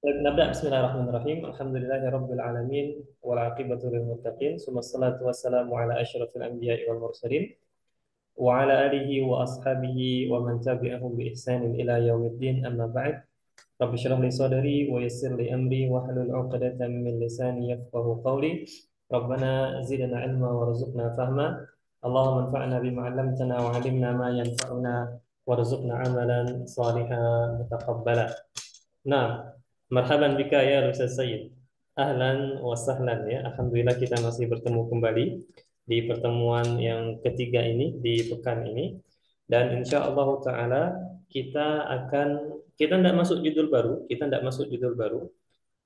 Baik, nabda. Bismillahirrahmanirrahim. Alhamdulillahirabbil alamin wal aqibatu lil muttaqin. Summassalatu wassalamu ala asyrafil anbiya'i wal mursalin wa ala alihi wa ashabihi wa man tabi'ahum bi ihsanin ila yaumiddin. Amma ba'd. Rabbi shrah li sadri wa yassir li amri wa hlul 'uqdatam min lisani yafqahu qawli. Rabbana zidna ilma warzuqna fahma. Allahumma anfa'na bima 'allamtana wa 'allimna ma yanfa'una warzuqna amalan salihan mutaqabbala. Nah, marhaban bika ya Ustaz Sayyid. Ahlan wa sahlan ya. Alhamdulillah kita masih bertemu kembali di pertemuan yang ketiga ini di pekan ini. Dan insya Allah Ta'ala kita tidak masuk judul baru, kita tidak masuk judul baru.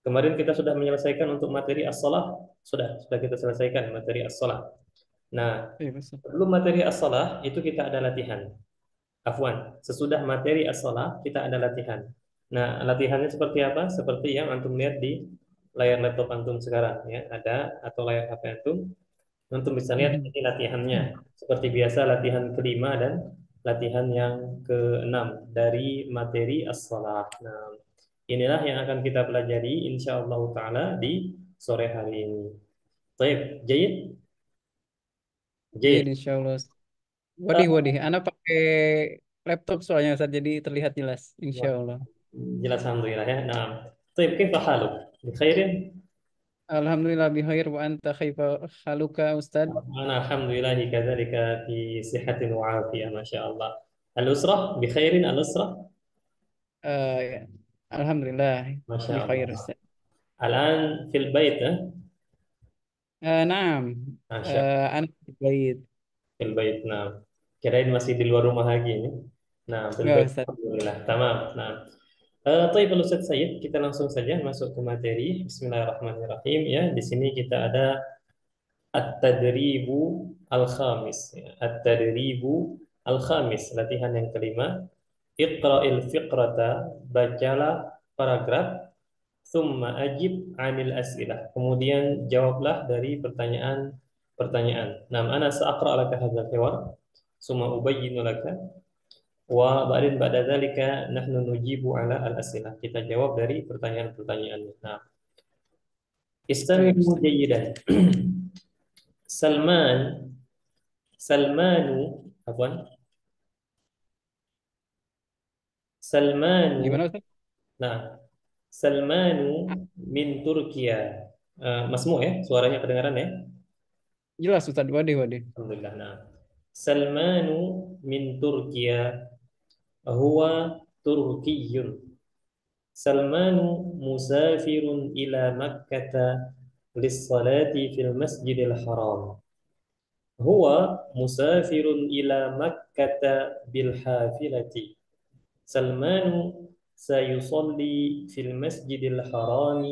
Kemarin kita sudah menyelesaikan untuk materi as-salah, sudah kita selesaikan materi as-salah. Nah, Iya, Mas. sebelum materi as-salah itu kita ada latihan. Afwan, sesudah materi as-shalah kita ada latihan. Nah, latihannya seperti apa? Seperti yang antum lihat di layar laptop antum sekarang ya, ada atau layar HP antum. Antum bisa lihat Mhm. ini latihannya. Seperti biasa latihan kelima dan latihan yang keenam dari materi as-shalah. Nah, inilah yang akan kita pelajari insyaallah taala di sore hari ini. Baik, Jayid, Iya, Jayid. insya Allah. Wadih. Anak pakai laptop soalnya Ustaz, jadi terlihat jelas. Insya Allah. Jelas alhamdulillah ya. Nah, طيب كيف حالك؟ بخير؟ Alhamdulillah bikhair wa anta khaifa haluka Ustaz. أنا الحمد لله كذلك في صحة وعافية ما شاء الله. الأسرة بخير الأسرة؟ Ya. Alhamdulillah ما شاء bikhair الله. Ustaz. الآن في البيت Naam. ما شاء الله. Anak bait. في البيت نعم. kirain masih di luar rumah lagi ini. Nah, في Enggak البيت Ustaz. Alhamdulillah. Tamam. Nah. طيب Ustaz Sayyid, kita langsung saja masuk ke materi. Bismillahirrahmanirrahim ya. Di sini kita ada at-tadribu al-khamis. Ya. At-tadribu al-khamis, latihan yang kelima. Iqra'il fiqrata, bacalah paragraf, summa ajib 'anil as'ilah. Kemudian jawablah dari pertanyaan-pertanyaan. Nam ana sa'aqra' laka hadzal hiwar, summa ubayyinu laka wa ba'din ba'da dzalika nahnu nujibu 'ala al-as'ilah. Kita jawab dari pertanyaan-pertanyaan. Nah, Baik istami'u Ustaz. jayyidan. Salman, Salmanu, afwan, Salmanu. Gimana Ustaz? Nah, Salmanu Ah, min Turkiya. Masmu ya, suaranya kedengaran ya? jelas Ustaz. Wadih. Alhamdulillah. Nah, Salmanu min Turkiya. Huwa Turkiyun. Salmanu musafirun ila Makkah lis-salati fil Masjidil Haram. Huwa musafirun ila Makkah bil hafilati. سلمان سيصلي في المسجد الحرام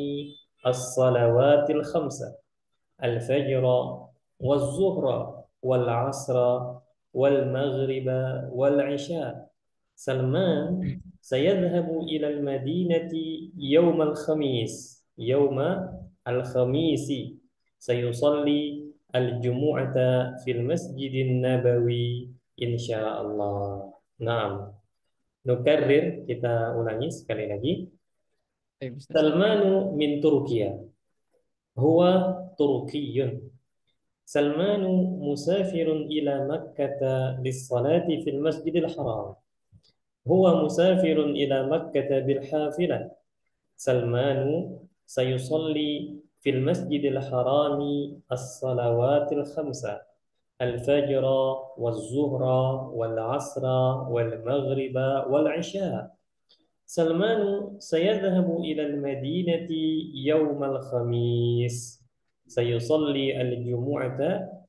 الصلوات الخمسة: الفجر والظهر والعصر والمغرب والعشاء. سلمان سيذهب إلى المدينة يوم الخميس. يوم الخميس سيصلي الجمعة في المسجد النبوي إن شاء الله. نعم. Nukarrir, kita ulangi sekali lagi. Baik Ustaz. Salmanu min Turkiya. Huwa Turkiyun. Salmanu musafirun ila Makkah lis-salati fil Masjidil Haram. Huwa musafirun ila Makkah bil hafilah. Salmanu sayusalli fil Masjidil Harami as-salawatil khamsa: الفجر والظهر والعصر والمغرب والعشاء. سلمان سيذهب إلى المدينة يوم الخميس. سيصلي الجمعة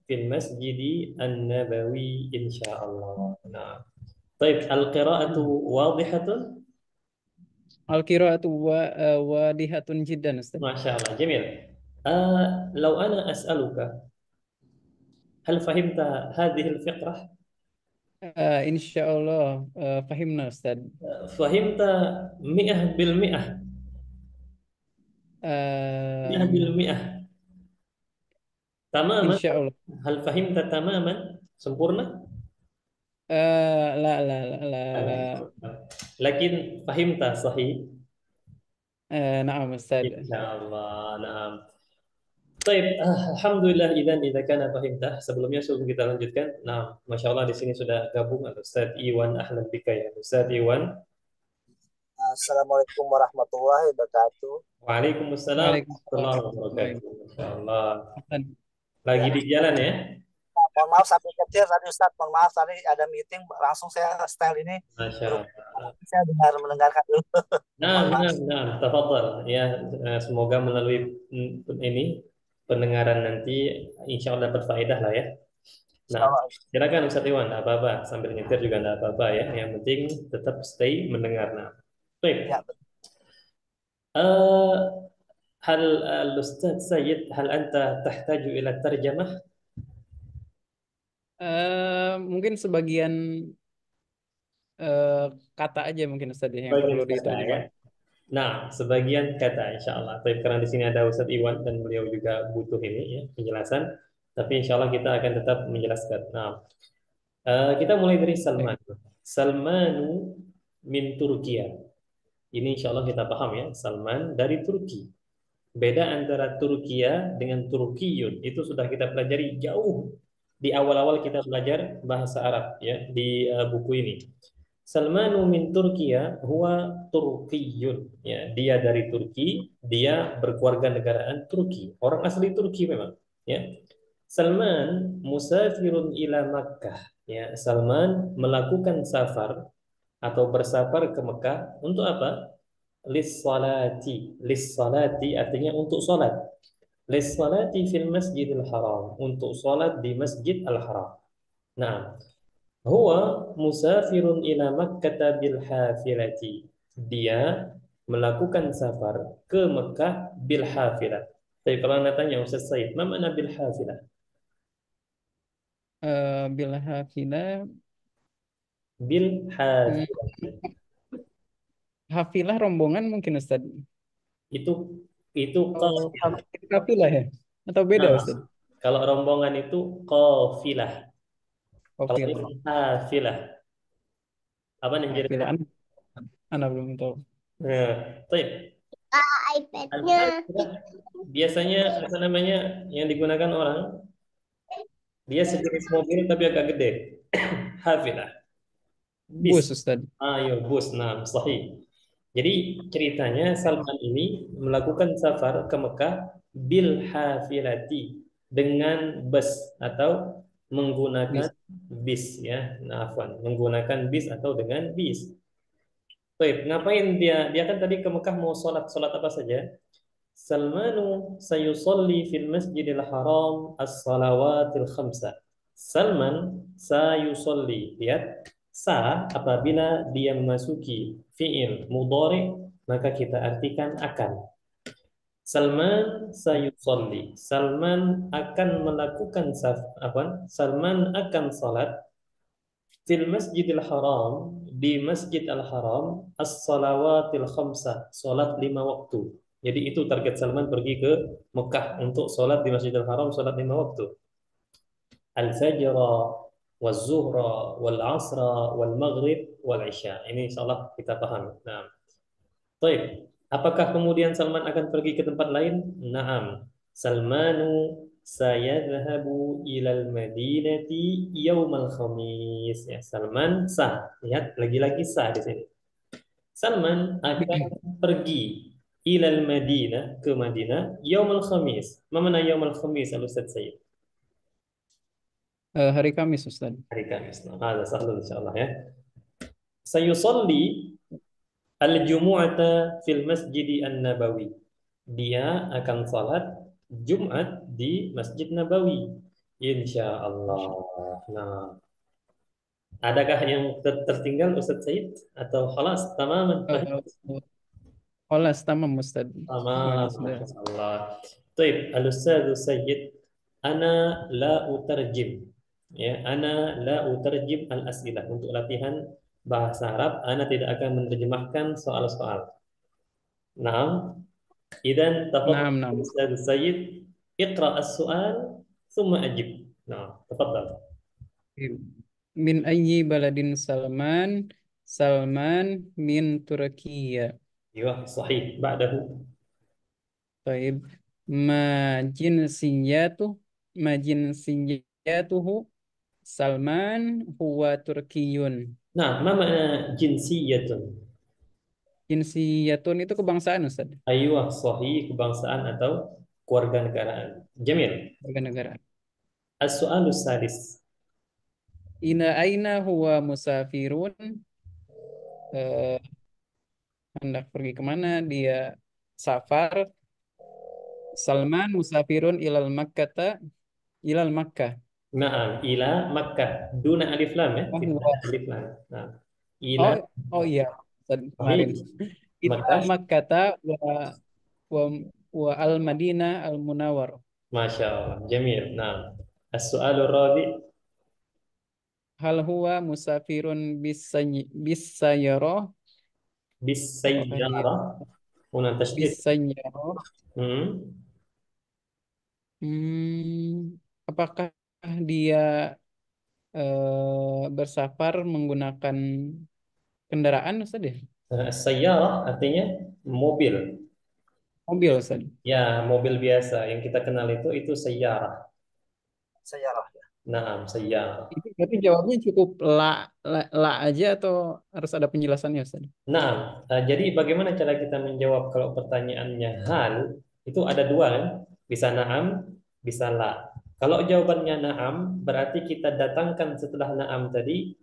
في المسجد النبوي إن شاء الله. نعم. طيب القراءة Hmm. واضحة؟ Al-qiraatu wadihatun jiddan Ustaz. ما شاء الله جميل. لو أنا أسألك هل فهمت هذه الفقرة؟ Insya Allah fahimna Ustaz. فهمت 100%؟ 100%. تماما؟ Insya Allah. هل فهمت تماما سمبورنا؟ La. لكن فهمت صحيح؟ نعم أستاذ. Insyaallah. Nah, baik, alhamdulillah إذا كان فهمته. Sebelumnya sebelum kita lanjutkan, nah, masya Allah di sini sudah gabung Ustaz Iwan, ahlan bika ya Ustaz Iwan. Assalamualaikum warahmatullahi wabarakatuh. Waalaikumsalam Waalaikumsalam warahmatullahi warahmatullahi wabarakatuh. Masya Allah. wabarakatuh. Lagi Ya, di jalan ya? mohon maaf sampai kecil tadi Ustadz, mohon maaf tadi ada meeting langsung saya style ini Masya buru Allah. saya mendengarkan dulu. Nah, Mohon maaf. nah, nah, tafadhal. Ya, semoga melalui ini pendengaran nanti insya Allah dapat faedah lah ya. Nah, Insyaallah. silakan Ustaz Iwan, nggak apa-apa. Sambil nyetir juga nggak apa-apa ya. Yang penting tetap stay mendengar. Nah, baik. Ya, Uh, هل الأستاذ سيد هل أنت تحتاج إلى الترجمة؟ Mungkin sebagian eh, kata aja mungkin Ustaz ya, yang Bagian perlu kata ya. diterjemah. Nah, sebagian kata insya Allah. Tapi karena di sini ada Ustadz Iwan dan beliau juga butuh ini ya penjelasan. Tapi insya Allah kita akan tetap menjelaskan. Nah, kita mulai dari Baik. Salman. Salmanu min Turkiya. Ini insya Allah kita paham ya. Salman dari Turki. Beda antara Turkiya dengan Turkiyun itu sudah kita pelajari jauh di awal-awal kita belajar bahasa Arab ya di buku ini. Salmanu min Turkiya huwa Turkiyun ya, dia dari Turki, dia berkeluarga negaraan Turki, orang asli Turki memang ya. Salman musafirun ila Makkah ya, Salman melakukan safar atau bersafar ke Mekah untuk apa? Lis-salati. Lis-salati artinya untuk salat. Lis-salati fil Masjidil Haram, untuk salat di Masjid Al-Haram. Nah, huwa musafirun ila Makkah bil hafilati. Dia melakukan safar ke Mekah bil hafilah. Tapi kalau anda tanya Ustaz Said, apa makna bil hafilah? Bila hafilah, Bil hmm, hafilah hafilah rombongan mungkin Ustaz. itu itu Oh, qafilah. hafilah ya? Atau beda Nah, Ustaz? kalau rombongan itu qafilah. Kalau ini Hafilah. hafilah. Apa nih jadi? Hafilah. Anak belum tahu. Nah, baik. iPad-nya. Biasanya apa namanya yang digunakan orang, dia sejenis mobil tapi agak gede. Hafilah. Bis. Bus Ustaz. Ayo, bus. Nah, sahih. Jadi ceritanya Salman ini melakukan safar ke Mekah bil hafilati dengan bus atau menggunakan Bis. bis ya. Nah, afwan, menggunakan bis atau dengan bis. Baik, ngapain dia? Dia kan tadi ke Mekah mau sholat. Sholat apa saja? Salmanu sayusalli fil Masjidil Haram as-salawatil khamsa. Salman sayusalli. Lihat, sa apabila dia memasuki fiil mudhari maka kita artikan akan. Salman sayusalli. Salman akan melakukan apa? Salman akan salat fil Masjidil Haram, di Masjid Al-Haram as-salawatil khamsah, salat 5 waktu. Jadi itu target Salman pergi ke Mekah untuk salat di Masjidil Haram, salat 5 waktu. Al-Fajr, wal-Zuhra, wal-Asra, wal-Maghrib, wal-Isya. Ini insyaallah kita paham. Nah, baik. Apakah kemudian Salman akan pergi ke tempat lain? Naam. Salmanu sayadhhabu ilal madinati yaumal khamis. Ya, Salman sah. Lihat lagi-lagi sah di sini. Salman akan pergi ilal Madinah, ke Madinah yaumal khamis. Mana yaumal khamis Al-Ustaz Sayyid? Hari Kamis Ustaz. Hari Kamis. Nah, ada sahlu insyaallah ya. Sayusalli al-jumu'ata fil Masjid An-Nabawi. Dia akan salat Jumat di Masjid Nabawi. Insya Allah. Nah, adakah yang tertinggal Ustaz Said? Atau khalas, tamaman, fahim? Olas tamam Ustaz. Semuanya Tamam, sudah. Masya Allah. Taib, Al-Ustaz Sayyid, Ana la utarjim. Ya, Ana la utarjim al-as'ilah. Untuk latihan bahasa Arab, Ana tidak akan menerjemahkan soal-soal. Nah, إذا تفضل Naam, naam. أستاذ السيد اقرأ السؤال ثم أجب نعم تفضل Min ayyi baladin Salman? Salman min Turkiya. أيوه صحيح. بعده. طيب ما جنسيته ما جنسيته سلمان هو تركي. Nah, ما معنى جنسية؟ Jinsiyatun itu kebangsaan Ustaz. أيوه صحيح. Kebangsaan atau kewarganegaraan. Jamil. Warga negara. السؤال السادس. Ina aina huwa musafirun. Eh, hendak pergi kemana dia safar. Salman musafirun ilal Makkah. Naam, ila Makkah. Duna alif lam ya, tidak Wahwa. ada alif lam. Nah, ila Oh, oh iya, Ustaz, kemarin. sahih. Ila Makkah. Makkata wa wa al Madinah al Munawwar. Masya Allah. Jamil. Nah, as-su'alur rabi. Hal huwa musafirun bisayyarah. Bis Apakah dia sayyarah. Huna tasydid. bisayyarah? Hmm. Apakah dia bersafar menggunakan kendaraan Ustaz ya? As-sayyarah artinya mobil. Mobil Ustaz. Ya, mobil biasa yang kita kenal itu sayyarah. Sejarah. Naam, sayyarah. Itu berarti jawabnya cukup la aja atau harus ada penjelasannya Ustaz? Nah, jadi bagaimana cara kita menjawab kalau pertanyaannya hal? Itu ada dua kan? Bisa na'am, bisa la. Kalau jawabannya na'am, berarti kita datangkan setelah na'am tadi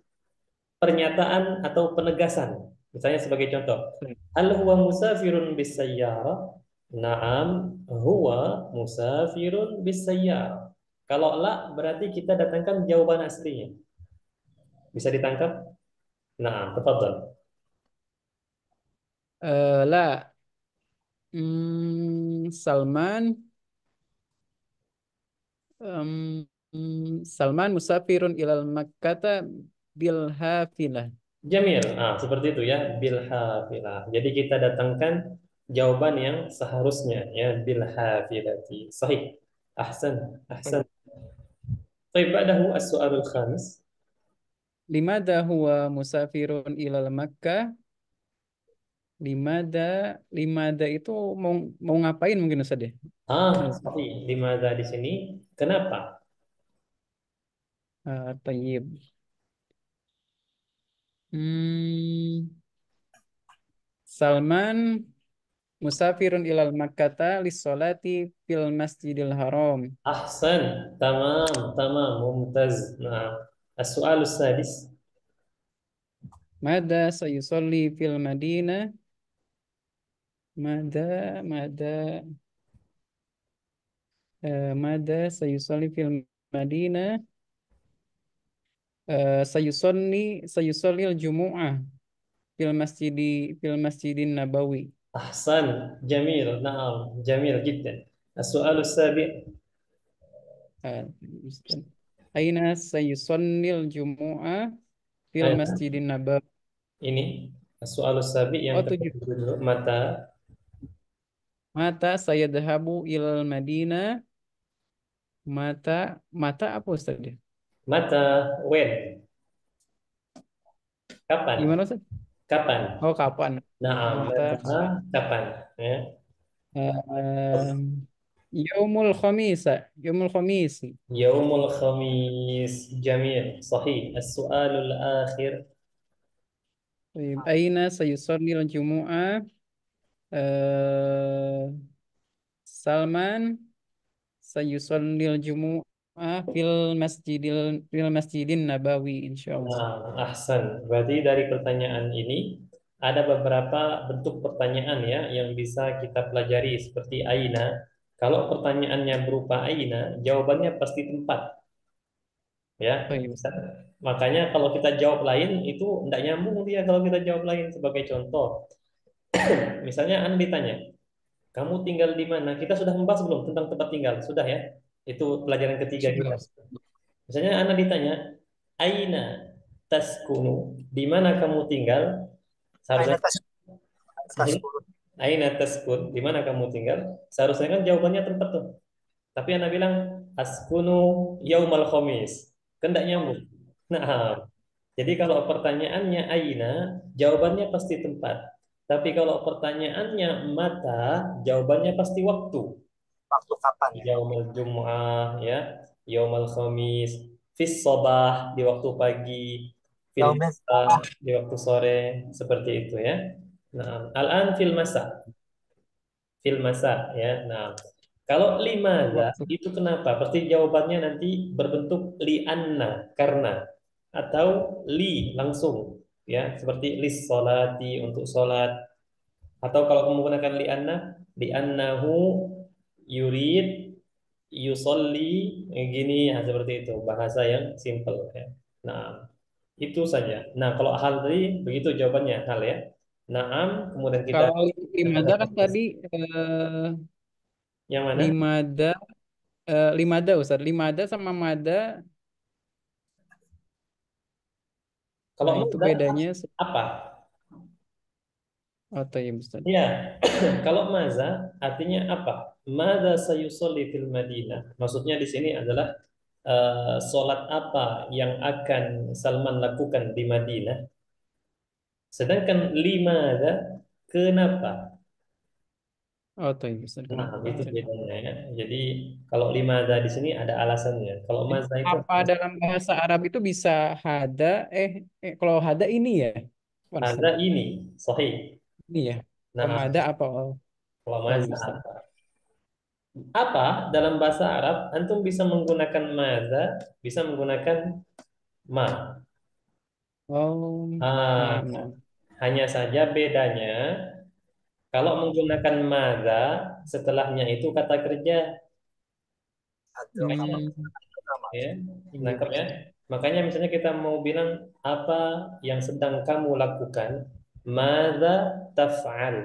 pernyataan atau penegasan. Misalnya sebagai contoh, hal huwa musafirun bis sayyarah? Na'am, huwa musafirun bis sayyarah. Kalau la, berarti kita datangkan jawaban aslinya. Bisa ditangkap? Nah, tafadhal. La. Salman em, Salman musafirun ilal Makkata bil hafilah. Jamil, seperti itu ya, bil hafilah. Jadi kita datangkan jawaban yang seharusnya ya, bil hafilati. Sahih. Ahsan, ahsan. Baik, ba'dahu as-su'alul khamis. Limada huwa musafirun ilal Makkah? Limada limada itu mau ngapain mungkin Ustaz ya? Sahih. Limadha di sini. Kenapa? Tayyib. Salman musafirun ilal Makkata lissolati fil Masjidil Haram. Ahsan, tamam, tamam, mumtaz. Nah, as-su'alus sadis. Mada sayusolli fil Madinah. Mada Mada sayusolli fil Madinah. Sayusoli Jumu'ah fil Masjidin Nabawi. Ahsan, jamil, naam, jamil jiddan. As-su'alus sabi'. Ustaz. Aina sayusonnil Jumu'ah fil Ayat. Masjidin Nabawi. Ini as-su'alus sabi' yang Oh, 7. ketujuh dulu. Mata. Mata sayadhabu ilal Madinah. Mata apa Ustaz dia? Mata, when? Kapan? Gimana Ustaz? Kapan? Oh, kapan? Nah, Mata kapan? Ya. Yaumul Khamis. Yaumul Khamis. Yaumul Khamis. Jamil. Sahih. As-su'alul akhir. Aina sayusonnil Jumu'ah. Salman sayusallil Jumu'ah fil Masjidin Nabawi insyaallah. Ahsan. Berarti dari pertanyaan ini ada beberapa bentuk pertanyaan ya yang bisa kita pelajari seperti aina. Kalau pertanyaannya berupa aina, jawabannya pasti tempat. Ya. Baik. Makanya kalau kita jawab lain itu tidak nyambung dia kalau kita jawab lain. Sebagai contoh, misalnya Anda ditanya, kamu tinggal di mana? Kita sudah membahas belum tentang tempat tinggal? Sudah ya? Itu pelajaran ketiga kita. Misalnya Anda ditanya, Aina taskunu? Di mana kamu tinggal? Seharusnya Aina taskun? Di mana kamu tinggal? Seharusnya kan jawabannya tempat tuh. Tapi Anda bilang askunu yaumal khamis. Kan tidak nyambung. Nah, jadi kalau pertanyaannya Aina, jawabannya pasti tempat. Tapi kalau pertanyaannya mata, jawabannya pasti waktu. Waktu kapan ya? Yaumul Jum'ah ya, Yaumul Khamis, fis sobah di waktu pagi, fil Yaumil masa Qiyamah. di waktu sore, seperti itu ya. Nah, al-an fil masa, fil masa ya. Nah, kalau limada Waktu. itu kenapa? Pasti jawabannya nanti berbentuk li'anna, karena, atau li langsung ya, seperti lis solati untuk solat, atau kalau kamu menggunakan li'annahu yurid yusolli, gini ya, seperti itu bahasa yang simple ya. Nah, itu saja. Nah, kalau hal tadi begitu jawabannya hal ya. Naam, kemudian kita Kalau limada kan tadi eh, yang mana? limada limada Ustaz. Limada sama mada. Kalau Nah, itu muda bedanya apa? atau ya Ustaz. Ya, kalau maza artinya apa? Maza sayusolli fil Madinah. Maksudnya di sini adalah solat apa yang akan Salman lakukan di Madinah. Sedangkan limada, kenapa? Atau ya Ustaz. Nah, Kenapa? itu Kenapa? bedanya ya. Jadi kalau limaza di sini ada alasannya. Kalau Jadi, maza itu apa dalam bahasa Arab itu bisa hada kalau hada ini ya. Apa, Ustaz? ada ini, sahih. Ini ya. Kalau Nah, mada apa? Oh, kalau oh iya maza Ustaz. apa? Apa dalam bahasa Arab antum bisa menggunakan maza, bisa menggunakan ma. Oh, Ah, mana? hanya saja bedanya kalau menggunakan maza setelahnya itu kata kerja Atau kamu Hmm, sama. ya. iya Nangkep ya. Ustaz. Makanya misalnya kita mau bilang apa yang sedang kamu lakukan, maza taf'al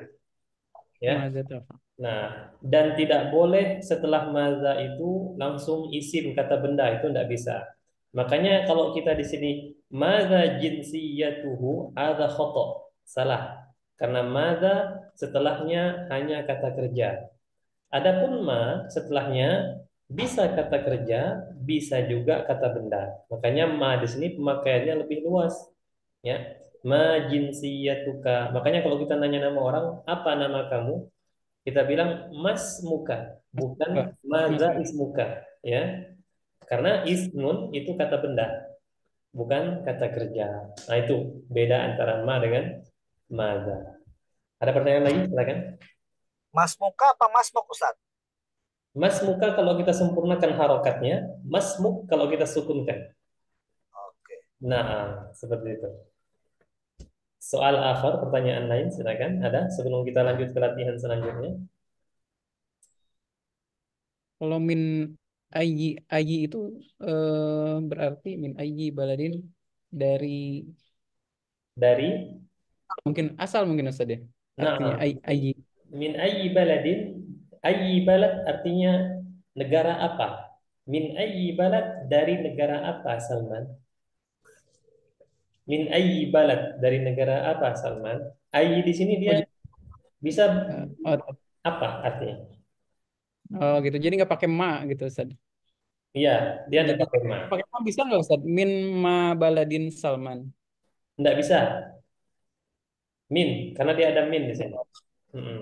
ya. Mada tafa. Nah, dan tidak boleh setelah maza itu langsung isim kata benda itu tidak bisa. Makanya kalau kita di sini maza jinsiyatuhu ada khoto, salah. Karena maza setelahnya hanya kata kerja. Adapun ma setelahnya bisa kata kerja, bisa juga kata benda. Makanya ma di sini pemakaiannya lebih luas, ya. Ma jinsiyatuka. Makanya kalau kita nanya nama orang, apa nama kamu? Kita bilang mas muka, Mas Muka. bukan Mas maza Muka. ismuka, ya. Karena ismun itu kata benda, bukan kata kerja. Nah, itu beda antara ma dengan maza. Ada pertanyaan lagi? Silakan. Mas Muka apa Mas Muk Ustaz? Mas muka kalau kita sempurnakan harokatnya, mas muk kalau kita sukunkan. Oke. Nah, seperti itu. Soal akhir, pertanyaan lain, silakan. Ada sebelum kita lanjut ke latihan selanjutnya. Kalau min ayi ayi itu berarti min ayi baladin dari Dari, mungkin asal mungkin Ustaz ya. Artinya nah, ayi. min ayyi baladin, ayyi balad artinya negara apa? Min ayyi balad, dari negara apa, Salman? Min ayyi balad, dari negara apa, Salman? Ayyi di sini Oh, dia bisa oh, apa artinya? oh, gitu. Jadi nggak pakai ma gitu Ustaz. Iya, dia tidak Jadi pakai ma. pakai ma bisa nggak Ustaz? Min ma baladin Salman. Tidak bisa. Min, karena dia ada min di sini. Mm-mm.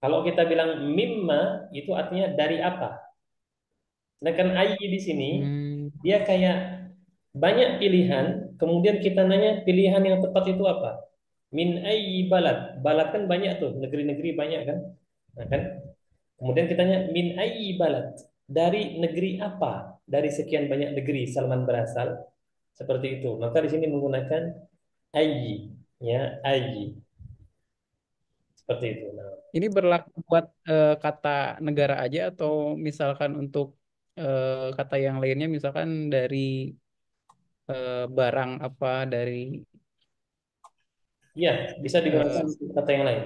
Kalau kita bilang mimma, itu artinya dari apa? Sedangkan ayyi di sini, Hmm, dia kayak banyak pilihan, kemudian kita nanya pilihan yang tepat itu apa? Min ayyi balad. Balad kan banyak tuh, negeri-negeri banyak kan? Nah, kan? Kemudian kita tanya min ayyi balad. Dari negeri apa? Dari sekian banyak negeri Salman berasal. Seperti itu. Maka di sini menggunakan ayyi, ya, ayyi. Seperti itu. Nah, ini berlaku buat kata negara aja atau misalkan untuk kata yang lainnya misalkan dari barang apa dari ya, bisa digunakan eh, untuk kata yang lain.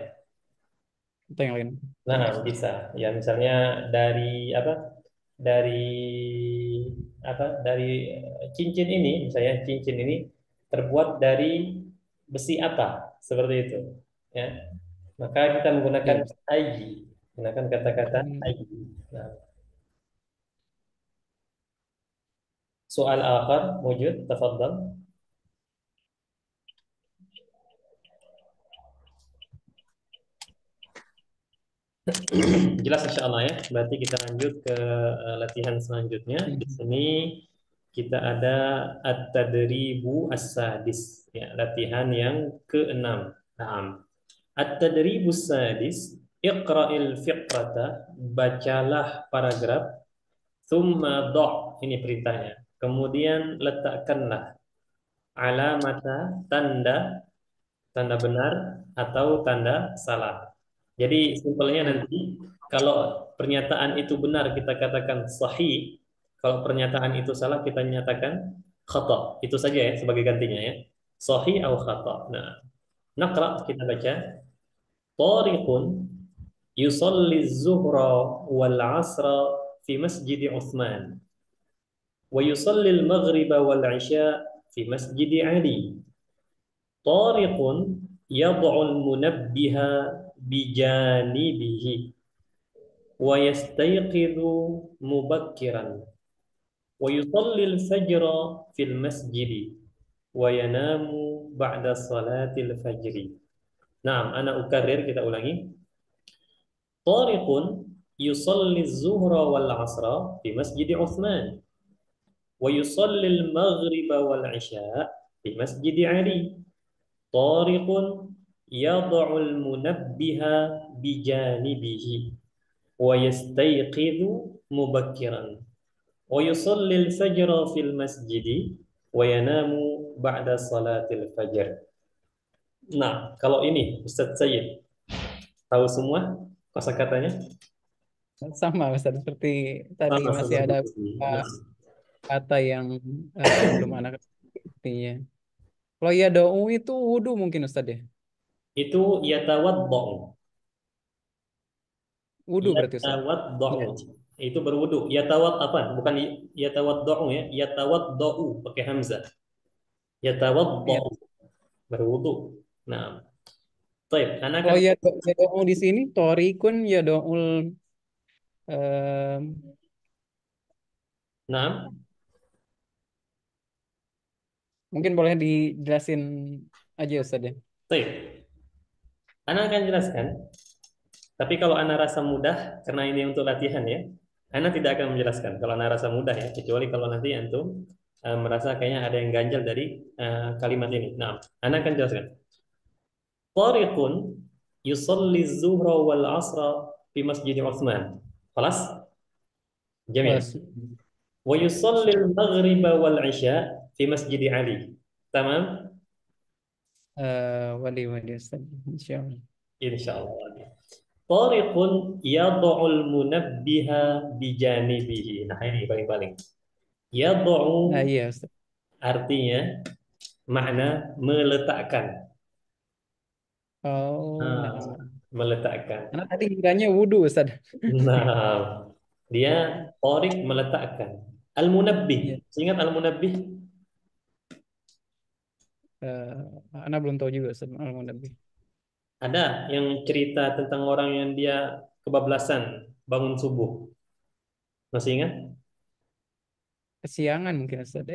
atau yang lain. Nah, Oke. bisa. Ya, misalnya dari apa? Dari apa? Dari cincin ini, misalnya cincin ini terbuat dari besi apa? Seperti itu. Ya. Maka kita menggunakan Ya, ayi, menggunakan kata-kata hmm, ayi. Nah, soal akhir wujud, tafadhal. Jelas insya Allah ya. Berarti kita lanjut ke latihan selanjutnya. Di sini kita ada at-tadribu as-sadis, ya, latihan yang keenam. Nah, at-tadribu as-sadis, iqra'il fiqrata, bacalah paragraf, thumma do', ini perintahnya. Kemudian letakkanlah alamata, tanda, tanda benar atau tanda salah. Jadi simpelnya nanti kalau pernyataan itu benar kita katakan sahih, kalau pernyataan itu salah kita nyatakan khata. Itu saja ya sebagai gantinya ya. Sahih atau khata. Nah, naqra kita baca Tariqun yusalli zuhra wal asra fi masjid Uthman wa yusalli al-maghriba wal isya fi masjid Ali. Tariqun yad'ul munabbiha bijanibihi wa yastayqidhu mubakkiran wa yusalli al-fajra fil masjidi wa yanamu ba'da salatil fajri. Naam, ana ukarrir, kita ulangi. Tariqun yusalli az-zuhra wal 'asra fi masjidi Uthman wa yusalli al-maghriba wal 'isya fi masjidi Ali. Tariqun yad'ul munabbiha bijanibihi wa yastayqidhu mubakkiran wa yusalli al-fajra fil masjidi wa yanamu ba'da salatil fajr. Nah, kalau ini Ustaz Sayyid tahu semua kosakatanya? Sama Ustaz, seperti tadi Sama masih ada seperti ini. Nah, kata yang belum anak artinya. Kalau ya doa itu wudu mungkin Ustaz ya. itu yatawaddau. Wudu berarti Ustaz. Yatawaddau. Iya. Itu berwudu. Yatawad apa? Bukan yatawaddau ya. Yatawaddau pakai hamzah. Iya. Yatawaddau berwudu. Nah, baik. Anak akan Kalau ya doa di sini torikun ya doul em, nah, mungkin boleh dijelasin aja Ustaz ya. baik. Anak akan jelaskan. Tapi kalau Anda rasa mudah, karena ini untuk latihan ya, Anda tidak akan menjelaskan. Kalau Anda rasa mudah ya, kecuali kalau nanti antum merasa kayaknya ada yang ganjal dari kalimat ini. Nah, Anda akan jelaskan. Tariqun yusalli zuhra wal asra fi masjid Uthman. Khalas? Jamil. Terus, Wa yusalli al-maghriba wal isya fi masjid Ali. Tamam? wadi Ustaz. Insyaallah. Insyaallah. Tariqun yad'ul munabbiha bijanibihi. Nah, ini paling-paling. Yad'u Nah, iya Ustaz. artinya makna meletakkan. Oh, Nah, meletakkan. karena tadi kiranya wudu Ustaz. Nah, dia tariq meletakkan. Al-munabbih. Iya. Ingat al-munabbih? Ana belum tahu juga Ustaz al-munabbih. Ada yang cerita tentang orang yang dia kebablasan bangun subuh. Masih ingat? Kesiangan mungkin Ustaz.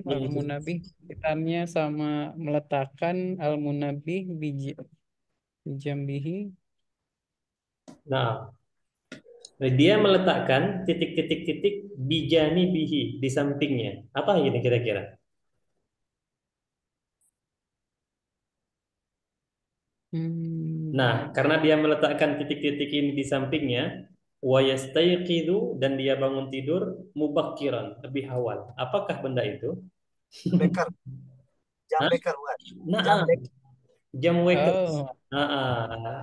Al-munabbih kaitannya sama meletakkan al-munabbih bijambihi. Nah, dia meletakkan titik-titik-titik bijani bihi di sampingnya. Apa ini kira-kira? Nah, karena dia meletakkan titik-titik ini di sampingnya, wa yastayqidu, dan dia bangun tidur mubakkiran, lebih awal. Apakah benda itu? Beker, jam Hah? beker bukan? Nah, Jam beker. jam waker. Oh,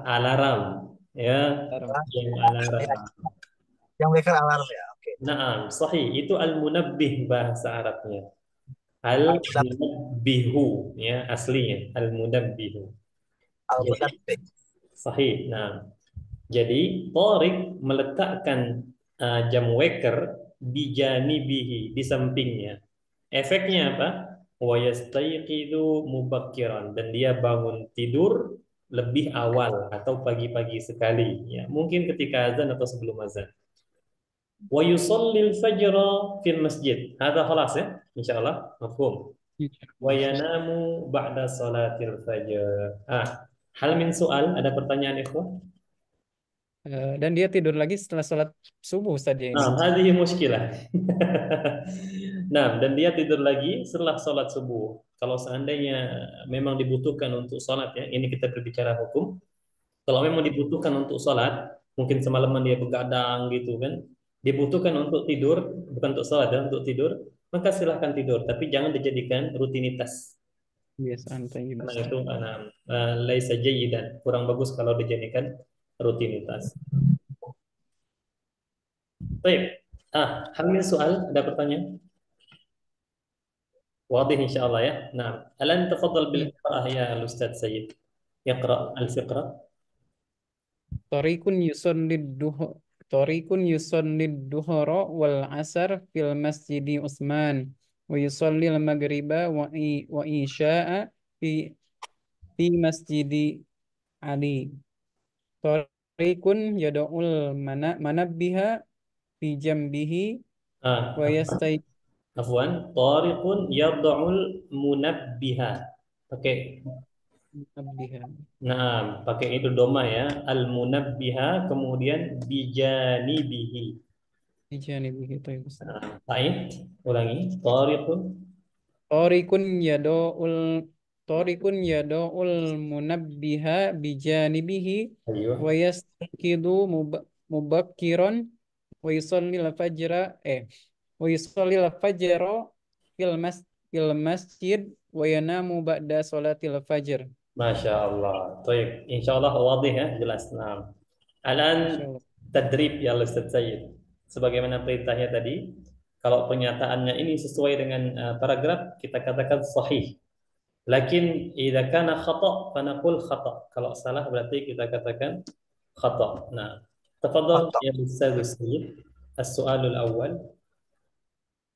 Alarm. Ya, jam alarm. Jam beker alarm ya. Oke. Nah, sahih. Itu al-munabbih bahasa Arabnya. Al-munabbihu, ya, aslinya. Al-munabbihu. Jadi, Al-munabbih. sahih. Nah, jadi Tariq meletakkan jam waker di janibihi, di sampingnya. Efeknya apa? Wa yastayqidu mubakkiran, dan dia bangun tidur lebih awal atau pagi-pagi sekali, ya. Mungkin ketika azan atau sebelum azan. Wa yusallil fajra fil masjid. Hadza khalas ya. Insyaallah mafhum. Wa yanamu ba'da salatil fajr. Hal min soal, ada pertanyaan ikhwan? Dan dia tidur lagi setelah sholat subuh Ustaz ya ini. Hadhihi muskilah. Nah, dan dia tidur lagi setelah sholat subuh. Kalau seandainya memang dibutuhkan untuk sholat ya, ini kita berbicara hukum. Kalau memang dibutuhkan untuk sholat, mungkin semalaman dia begadang gitu kan, dibutuhkan untuk tidur, bukan untuk sholat ya, untuk tidur, maka silahkan tidur. Tapi jangan dijadikan rutinitas. Kebiasaan thayyib Karena Ustaz. itu laisa jayyidan, kurang bagus kalau dijadikan rutinitas. Baik. Hal min soal, ada pertanyaan? واضح إن شاء الله يا نعم الآن تفضل Iya. بالقراءة يا الأستاذ سيد يقرأ الفقرة Torikun yusallid duha Torikun yusallid duhara wal asar fil masjidi Utsman wa yusallil maghriba wa isya'a fi masjidi Ali. Torikun yad'ul manabbiha fi jambihi wa آه عفوا طارق يضع المنبه pakai yastayqidha nah pakai itu doma ya al munabbiha kemudian bijanibihi fi janibihi tayyib Ustaz. Sa'id ulangi tariqun Torikun yado'ul Torikun yado'ul munabbiha bijanibihi ayo wa yastaqidu mubakkiran wa yusallil fajra wa yusallil fajra fil mas fil masjid wa yanamu ba'da salatil fajr. Masya Allah. Baik, insya Allah wadih ya, jelas. Nah, alan Insyaallah. tadrib ya Ustaz Sayyid. Sebagaimana perintahnya tadi, kalau pernyataannya ini sesuai dengan paragraf, kita katakan sahih. Lakin idza kana khata' fanaqul khata'. Kalau salah berarti kita katakan khata'. Nah, tafadhal Atau ya Ustaz Sayyid. As-su'alul awal.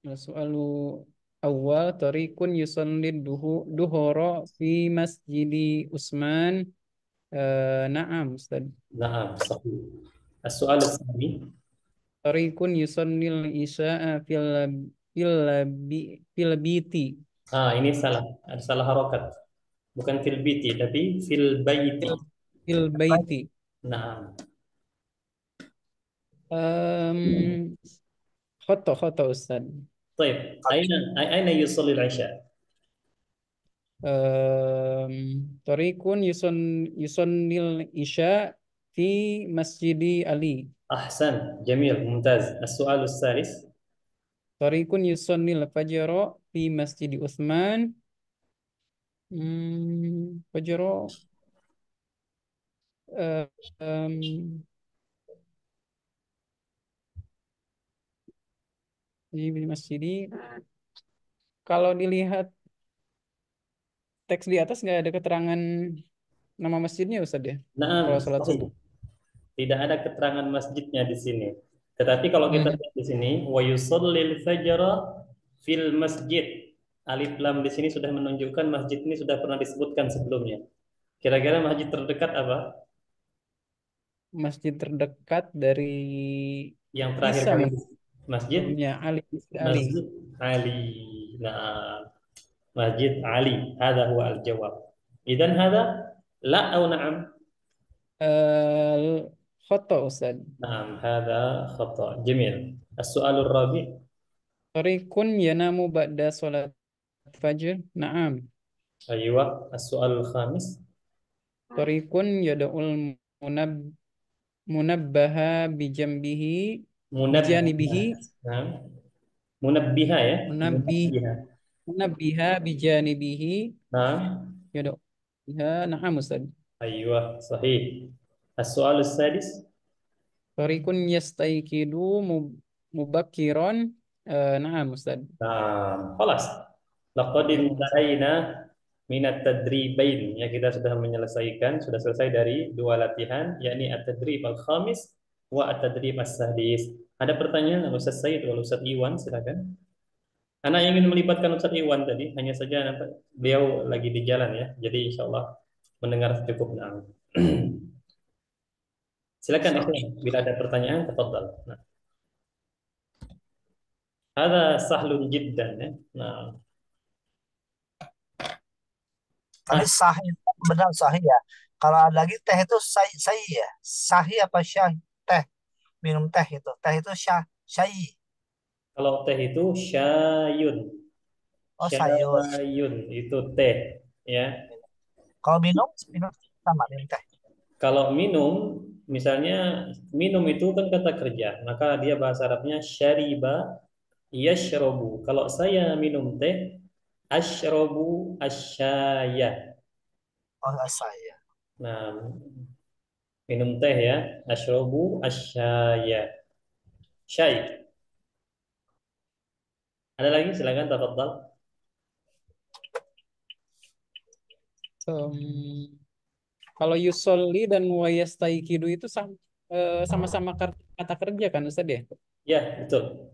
Soalu awal tarikun yusallid duhura fi masjidi Utsman. Naam Ustaz. Naam, sahih. As-su'al tsani. Tarikun yusallil isya'a fil fil biti. Ini salah. Ada salah harokat. Bukan fil biti, tapi fil baiti. Fil fil baiti. Naam. Um, khoto Ustaz. طيب أين يصلي العشاء؟ Tarikun yusallil isya fi masjidi Ali. أحسن جميل ممتاز السؤال الثالث Tarikun yusallil fajra fi masjidi Utsman. Fajra eh, em, di masjidi. Kalau dilihat teks di atas nggak ada keterangan nama masjidnya Ustaz ya? نعم Kalau sholat صحيح subuh. tidak ada keterangan masjidnya di sini tetapi kalau kita Hmm. lihat di sini wa yusallil fajra fil masjid alif lam di sini sudah menunjukkan masjid ini sudah pernah disebutkan sebelumnya kira-kira masjid terdekat apa Masjid terdekat dari yang terakhir Isa kali mungkin masjid sebelumnya Ali. Masjid Ali nah Masjid Ali هذا هو الجواب إذا هذا لا أو نعم Khoto Ustaz. نعم هذا خطأ جميل السؤال الرابع Tarikun yanamu ba'da sholat fajr. Naam. أيوة السؤال الخامس Tarikun yada'ul munab munabbaha bijambihi منبه bijanibihi نعم منبهة يا munabbi منبهة munabbiha bijanibihi نعم yada'u biha. Naam Ustaz. أيوة صحيح السؤال السادس Tarikun yastaikidu mubakiron. Naam Ustaz. نعم خلاص لقد Ya, انتهينا من التدريبين ya kita sudah menyelesaikan sudah selesai dari dua latihan yakni at-tadrib al-khamis wa at-tadrib as-sadis ada pertanyaan Ustaz Said atau Ustaz Iwan silakan Anak ingin melibatkan Ustaz Iwan tadi, hanya saja beliau lagi di jalan ya. Jadi insya Allah mendengar cukup. Nah. Silakan ikhwan, bila ada pertanyaan, tafadhal. Nah, ada sahlun jiddan ya. Nah, tadi sahih benar sahih ya. Kalau ada lagi teh itu sahih ya. Sahih apa syah? Teh, minum teh itu. Teh itu sahih. Kalau teh itu syayun. Oh, sayur. Syayun itu teh, ya. Kalau minum sama minum teh. Kalau minum, misalnya minum itu kan kata kerja, maka dia bahasa Arabnya syariba yashrobu. Kalau saya minum teh, ashrobu asyaya. Oh, saya. Nah, minum teh ya, ashrobu asyaya. Syai. Ada lagi? Silakan tafadhal. Em, Kalau yusolli dan wayastaikidu itu sama-sama kata kerja kan Ustaz ya? Ya, betul.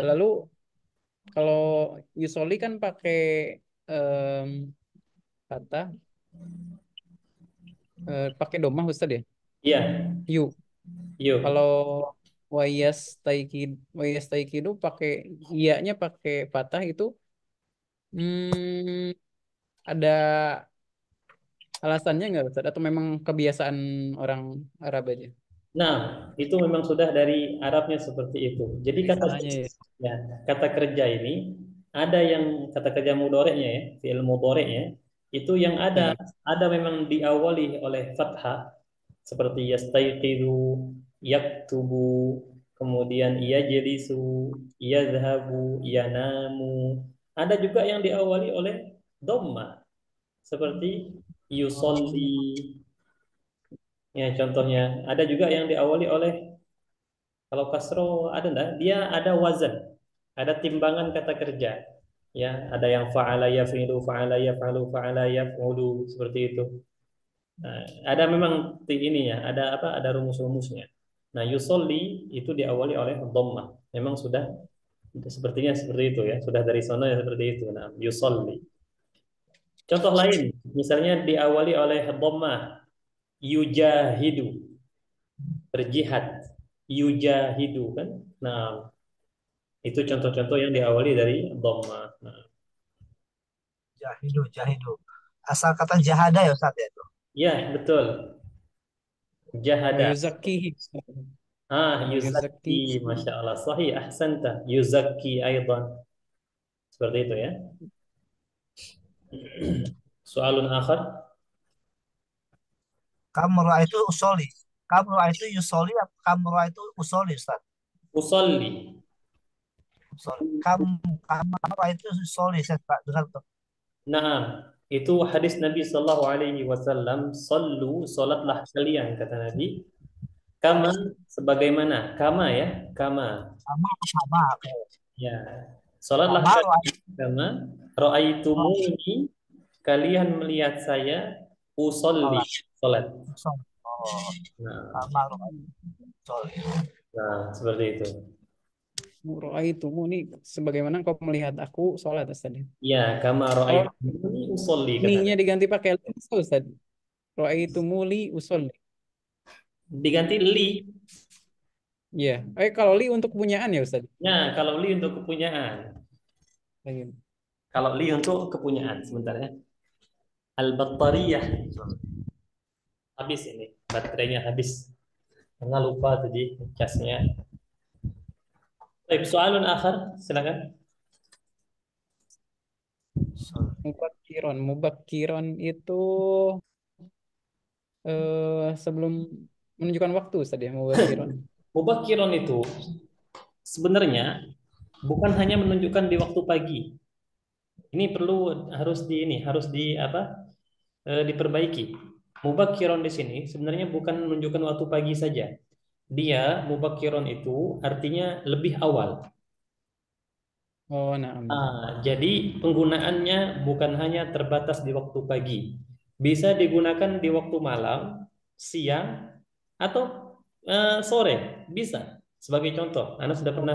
Lalu kalau yusolli kan pakai em, kata pakai domah Ustaz ya? Iya, Yu. yuk. Kalau wayastaikidu pakai iya-nya pakai patah itu hmm, ada alasannya nggak Ustaz? Atau memang kebiasaan orang Arab aja? Nah, itu memang sudah dari Arabnya seperti itu. Jadi kata Biasanya ya. ya, kata kerja ini ada yang kata kerja mudhoreknya ya, fi'il mudhoreknya itu yang Nah, ada memang diawali oleh fathah seperti yastayqidu, yaktubu, kemudian yajlisu, yadhhabu, yanamu. Ada juga yang diawali oleh dhammah seperti yusolli. oh, Ya, contohnya ada juga yang diawali oleh kalau kasro ada enggak? Dia ada wazan, ada timbangan kata kerja. Ya, ada yang fa'ala yaf'ilu, fa'ala yaf'alu, fa'ala yaf'ulu seperti itu. Nah, ada memang ini ya, ada apa? Ada rumus-rumusnya. Nah, yusolli itu diawali oleh dhammah. Memang sudah sepertinya seperti itu ya, sudah dari sono ya seperti itu. Nah, yusolli. Contoh lain, misalnya diawali oleh dhammah, yujahidu, berjihad, yujahidu kan. Nah, itu contoh-contoh yang diawali dari dhammah. Nah, Jahidu. Asal kata jahada ya Ustaz ya itu. ya, betul. wa Jahada. yuzakihi. Wa Yuzaki, yuzakihi. Masya Allah. Sahih, ahsanta. Yuzaki aidan. Seperti itu ya. Soalun akhar. Kamra itu usoli. Kamra itu yusoli, kamra itu usoli Ustaz. Usolli. Usoli. Kamra itu usoli saya Pak dengar tuh. Naam. Itu hadis Nabi Sallallahu Alaihi Wasallam. Sallu, solatlah kalian, kata Nabi. Kama, sebagaimana. Kama ya. Kama. Sama. Ya. Solatlah Kamar kalian. Kama. Ra'aitumuni. Kalian melihat saya. Usolli. sholat. Solat. Oh, Nah, kamar usoli. seperti itu. Itu ini sebagaimana kau melihat aku sholat Ustaz ya. Ya, kama Kalau ra'aitumuni usolli, kata ni-nya Nabi. diganti pakai li Ustaz. Itu muli usolli. Diganti li. Iya. Kalau li untuk kepunyaan ya Ustaz. Ya, kalau li untuk kepunyaan. Iya. Kalau li untuk kepunyaan, sebentar ya. Al-battariyah. Habis ini, baterainya habis. Karena lupa tadi casnya. Baik, soalun akhir, silakan. Mubakiron itu sebelum menunjukkan waktu Ustaz ya, mubakiron. Mubakiron itu sebenarnya bukan hanya menunjukkan di waktu pagi. Ini perlu harus di apa? Diperbaiki. Mubakiron di sini sebenarnya bukan menunjukkan waktu pagi saja. Dia mubakiron itu artinya lebih awal. Oh, nah. Jadi penggunaannya bukan hanya terbatas di waktu pagi. Bisa digunakan di waktu malam, siang, atau sore. Bisa. Sebagai contoh, Ana sudah pernah,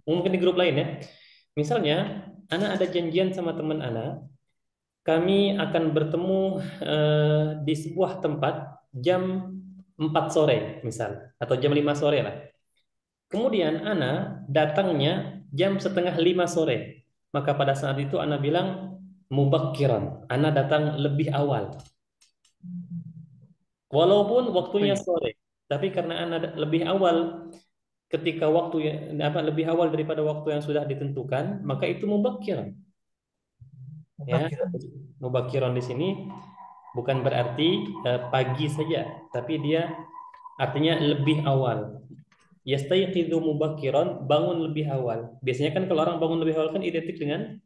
mungkin di grup lain ya. Misalnya, Ana ada janjian sama teman Ana, kami akan bertemu di sebuah tempat jam 4 sore, misal, atau jam 5 sore lah. Kemudian Ana datangnya jam setengah 5 sore. Maka pada saat itu Ana bilang, mubakkiran. Ana datang lebih awal. Walaupun waktunya iya. sore, tapi karena ana lebih awal ketika waktu yang lebih awal daripada waktu yang sudah ditentukan, maka itu mubakkiran. Ya, Mubakkiran. mubakkiran di sini bukan berarti pagi saja, tapi dia artinya lebih awal. Yastayqidhu mubakkiran, bangun lebih awal. Biasanya kan kalau orang bangun lebih awal kan identik dengan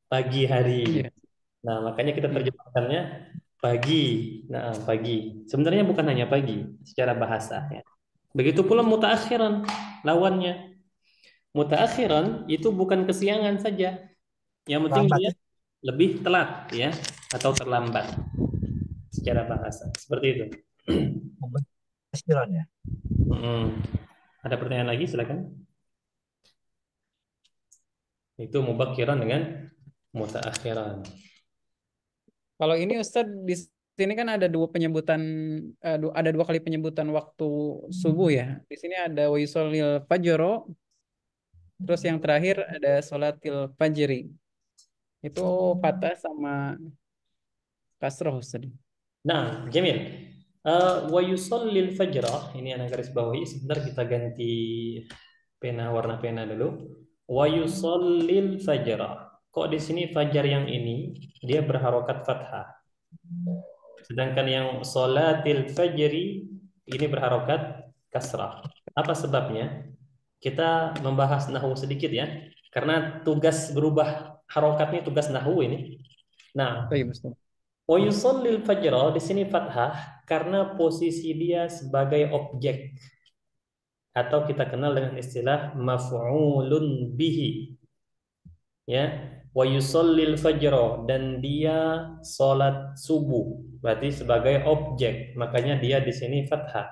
pagi hari. Iya, Nah, makanya kita iya. terjemahkannya pagi. Nah, pagi. Sebenarnya bukan hanya pagi secara bahasa ya. Begitu pula mutaakhiran lawannya. Mutaakhiran itu bukan kesiangan saja. Yang penting Lambat dia ya. lebih telat ya atau terlambat secara bahasa. Seperti itu. Mubakkiran ya. Mm. Ada pertanyaan lagi silakan. Itu mubakkiran dengan mutaakhiran. Kalau ini Ustadz di sini kan ada dua penyebutan, ada dua kali penyebutan waktu subuh ya. Di sini ada wa yusallil fajro, terus yang terakhir ada sholatil fajri. Itu fathah sama kasroh Ustadz. Nah, Jamil. Wa yusallil fajrah, ini anak garis bawahi. Sebentar kita ganti warna pena dulu. Wa yusallil fajrah. Kok di sini fajar yang ini dia berharokat fathah. Sedangkan yang sholatil fajri ini berharokat kasrah. Apa sebabnya? Kita membahas nahwu sedikit ya. Karena tugas berubah harokat ini tugas nahwu ini. Nah, Oh iya Ustadz. wa yusallil fajra di sini fathah karena posisi dia sebagai objek atau kita kenal dengan istilah maf'ulun bihi. Ya, wa yusallil fajra dan dia salat subuh berarti sebagai objek, makanya dia di sini fathah.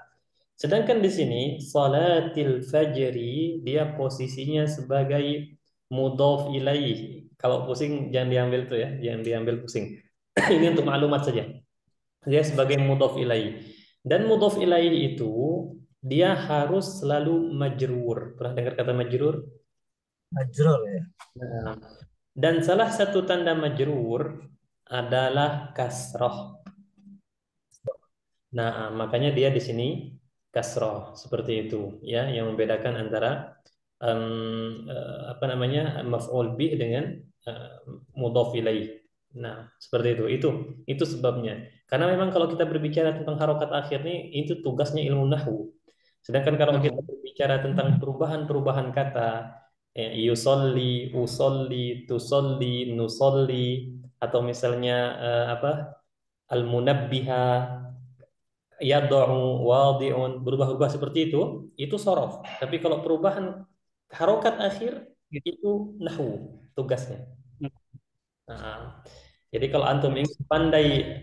Sedangkan di sini salatil fajri dia posisinya sebagai mudhaf ilaih. Kalau pusing jangan diambil tuh ya, jangan diambil pusing. Ini untuk maklumat saja. Dia sebagai mudhaf ilaih. Dan mudhaf ilaih itu dia harus selalu majrur. Pernah dengar kata majrur? Majrur ya. Nah, dan salah satu tanda majrur adalah kasroh. Nah, makanya dia di sini kasroh seperti itu, ya, yang membedakan antara apa namanya maf'ul bih dengan uh, mudhof ilaih. Nah, seperti itu. Itu sebabnya. Karena memang kalau kita berbicara tentang harokat akhir nih, itu tugasnya ilmu nahwu. Sedangkan kalau kita Nahu. berbicara tentang perubahan-perubahan kata, yusolli, usolli, tusolli, nusolli, atau misalnya al-munabbiha, yad'u, wadi'un, berubah-ubah seperti itu sorof. Tapi kalau perubahan harokat akhir, itu nahwu tugasnya. Nah, jadi kalau antum ingin pandai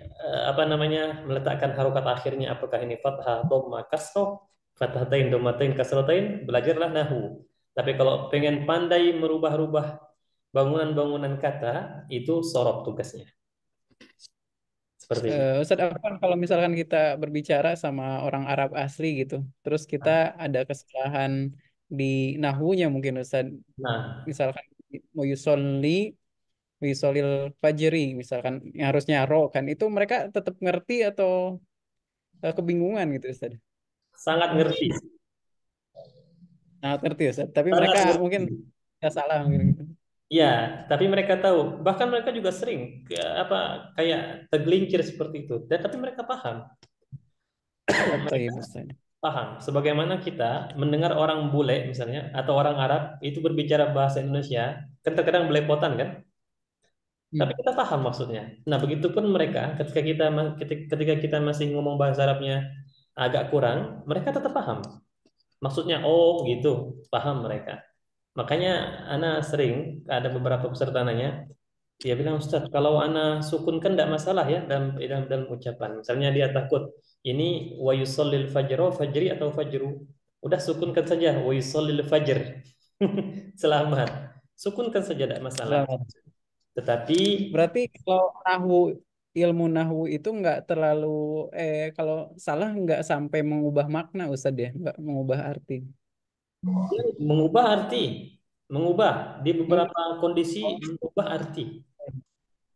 meletakkan harokat akhirnya, apakah ini fathah, dhamma, kasroh, fathatain, dhammatain, kasrotain, belajarlah nahwu. Tapi kalau pengen pandai merubah-rubah bangunan-bangunan kata, itu sorof tugasnya. Seperti itu. Ustadz Afwan, kalau misalkan kita berbicara sama orang Arab asli gitu, terus kita ada kesalahan di nahunya mungkin Ustadz, Nah, misalkan mau yusolil fajri, misalkan yang harusnya ro kan, itu mereka tetap ngerti atau kebingungan gitu Ustadz? sangat ngerti. Nah, ngerti Ustadz, tapi Sangat mereka ngerti. mungkin nggak salah mungkin gitu. Ya, tapi mereka tahu. Bahkan mereka juga sering kayak tergelincir seperti itu. Dan tapi mereka paham. Atau ya Mereka Ustadz. paham. Sebagaimana kita mendengar orang bule misalnya atau orang Arab itu berbicara bahasa Indonesia, kan terkadang belepotan kan? Tapi Hmm. kita paham maksudnya. Nah, begitupun mereka ketika kita masih ngomong bahasa Arabnya agak kurang, mereka tetap paham. Maksudnya oh gitu, paham mereka. Makanya Ana sering ada beberapa peserta nanya, dia bilang, Ustaz, kalau ana sukun kan tidak masalah ya dalam ucapan. Misalnya dia takut ini wa yusallil fajro, fajri atau fajru. Udah sukunkan saja wa yusallil fajr. Selamat. Sukunkan saja tidak masalah. Selamat. Tetapi Berarti kalau ilmu nahwu itu nggak terlalu, kalau salah nggak sampai mengubah makna Ustadz ya, nggak mengubah arti. dia mengubah arti, mengubah di Meng- beberapa kondisi mengubah arti.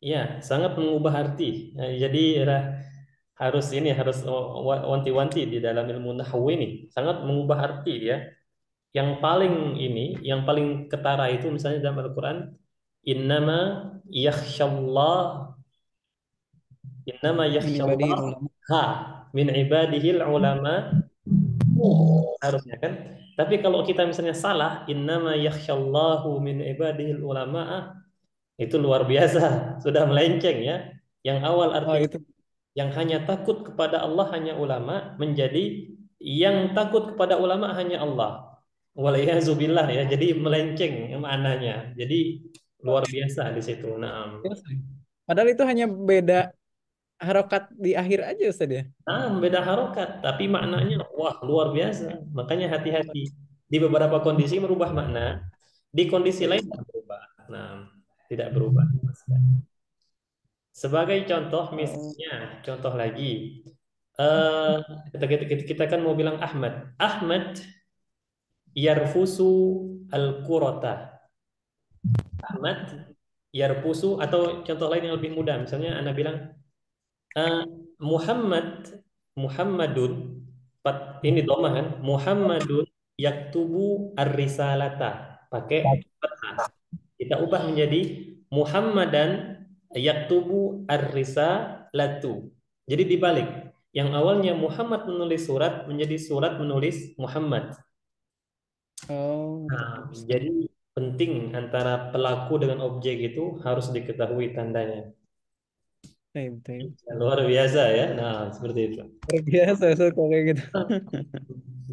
Ya, sangat mengubah arti. Jadi harus wanti-wanti di dalam ilmu nahwu ini. Sangat mengubah arti ya. Yang paling ketara itu misalnya dalam Al-Qur'an, innama yakhsyallah innama Min ibadil yakhsyallah ulama. ha min ibadihil ulama harusnya kan. Tapi kalau kita misalnya salah, innama yakhsyallahu min ibadihil ulama, itu luar biasa, sudah melenceng ya. Yang awal Oh artinya itu. yang hanya takut kepada Allah hanya ulama, menjadi yang takut kepada ulama hanya Allah. Walaiyazubillah ya. Jadi melenceng maknanya. Jadi luar biasa di situ. Nah, Biasa. Padahal itu hanya beda harokat di akhir aja Ustaz ya. beda harokat, tapi maknanya wah luar biasa. Makanya hati-hati. Di beberapa kondisi merubah makna, di kondisi lain tidak berubah. Nah, tidak berubah. Sebagai contoh, Oh, misalnya, contoh lagi, eh kita kan mau bilang Ahmad. Ahmad yarfusu al-qurata. Ahmad yarfusu, atau contoh lain yang lebih mudah. Misalnya Anda bilang eh, Muhammad Muhammadun, ini domah kan? Muhammadun yaktubu ar-risalata. Pakai fathah. Kita ubah menjadi Muhammadan yaktubu ar-risalatu. Jadi dibalik. Yang awalnya Muhammad menulis surat menjadi surat menulis Muhammad. oh, Nah, Ustaz. jadi penting antara pelaku dengan objek itu harus diketahui tandanya. Baik, baik. Luar biasa ya. Nah, seperti itu. Luar biasa Ustaz kalau kayak gitu.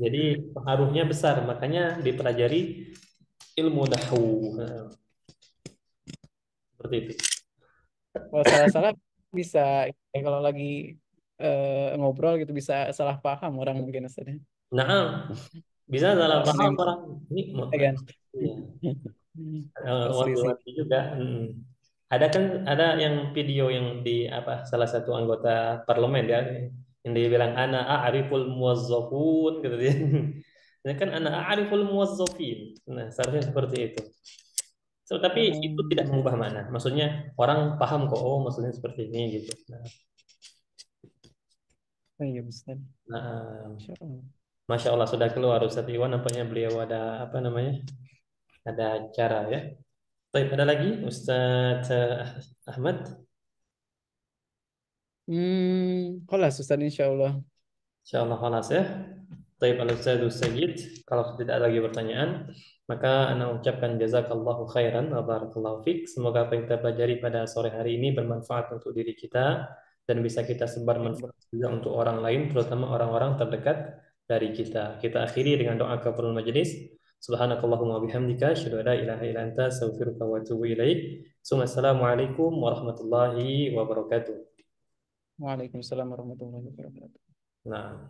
Jadi pengaruhnya besar, makanya dipelajari ilmu nahwu. Nah, seperti itu. Kalau salah-salah bisa kalau lagi ngobrol gitu bisa salah paham orang mungkin Ustaz ya. Nah, bisa salah Kalau paham menimpa orang ini. kan. Iya. Asli sih. Wanti-wanti juga. Ada kan, ada yang video yang di apa, salah satu anggota parlemen ya, yang dia bilang ana a'riful muwazzafun gitu dia. Ya kan ana a'riful muwazzafin. Nah, seharusnya seperti itu. So, tapi itu tidak mengubah makna. Maksudnya orang paham kok, oh maksudnya seperti ini gitu. Oh iya Ustaz. Nah, Insya Allah. Masya Allah sudah keluar Ustaz Iwan, nampaknya beliau ada apa namanya? Ada acara ya. Baik, ada lagi Ustaz Ahmad? Kelas Ustaz insya Allah. Insya Allah khalas ya. Baik, Al-Ustadz Sayyid, kalau tidak ada lagi pertanyaan, maka Anda ucapkan jazakallahu khairan wa barakallahu fiik. Semoga apa yang kita pelajari pada sore hari ini bermanfaat untuk diri kita dan bisa kita sebar manfaat juga untuk orang lain, terutama orang-orang terdekat dari kita. Kita akhiri dengan doa kafaratul majelis. Subhanakallahumma bihamdika asyhadu an la ilaha illa anta astaghfiruka wa atubu ilaik. Assalamualaikum warahmatullahi wabarakatuh. Waalaikumsalam warahmatullahi wabarakatuh. Nah.